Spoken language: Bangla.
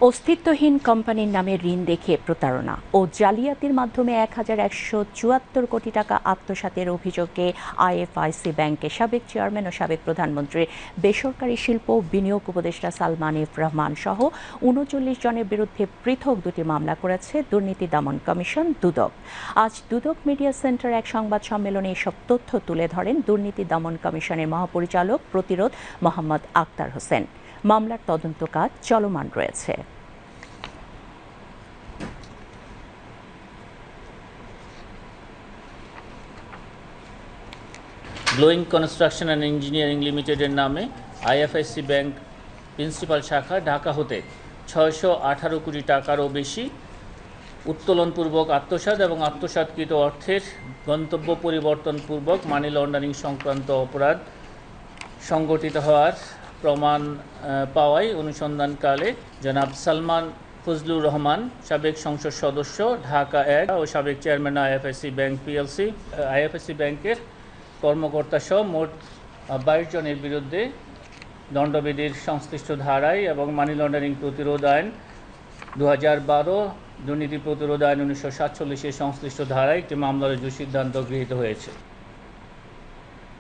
অস্তিত্বহীন কোম্পানির নামে ঋণ দেখিয়ে প্রতারণা ও জালিয়াতির মাধ্যমে ১,১৭৪ কোটি টাকা আত্মসাতের অভিযোগে আইএফআইসি ব্যাংকের সাবেক চেয়ারম্যান ও সাবেক প্রধানমন্ত্রীর বেসরকারি শিল্প ও বিনিয়োগ উপদেষ্টা সালমান এফ রহমান সহ ৩৯ জনের বিরুদ্ধে পৃথক দুটি মামলা করেছে দুর্নীতি দমন কমিশন দুদক। আজ দুদক মিডিয়া সেন্টার এক সংবাদ সম্মেলনে এসব তথ্য তুলে ধরেন দুর্নীতি দমন কমিশনের মহাপরিচালক প্রতিরোধ মোহাম্মদ আক্তার হোসেন। মামলার তদন্ত কাজ চলমান রয়েছে। গ্লোয়িং কনস্ট্রাকশন অ্যান্ড ইঞ্জিনিয়ারিং লিমিটেডের নামে আইএফআইসি ব্যাংক প্রিন্সিপাল শাখা ঢাকা হতে ৬১৮ কোটি টাকারও বেশি উত্তোলনপূর্বক আত্মসাৎ এবং আত্মসাৎকৃত অর্থের গন্তব্য পরিবর্তনপূর্বক মানি লন্ডারিং সংক্রান্ত অপরাধ সংগঠিত হওয়ার প্রমাণ পাওয়ায় অনুসন্ধানকালে জনাব সালমান ফজলুর রহমান, সাবেক সংসদ সদস্য ঢাকা ১ ও সাবেক chairman IFIC bank PLC, IFIC ব্যাংকের কর্মকর্তা সহ মোট ২২ জনের বিরুদ্ধে দণ্ডবিধির সংশ্লিষ্ট ধারায় এবং মানি লন্ডারিং প্রতিরোধ আইন ২০১২, দুর্নীতি প্রতিরোধ আইন ১৯৪৭ সংশ্লিষ্ট ধারায় একটি মামলা রুজুর সিদ্ধান্ত গৃহীত হয়েছে।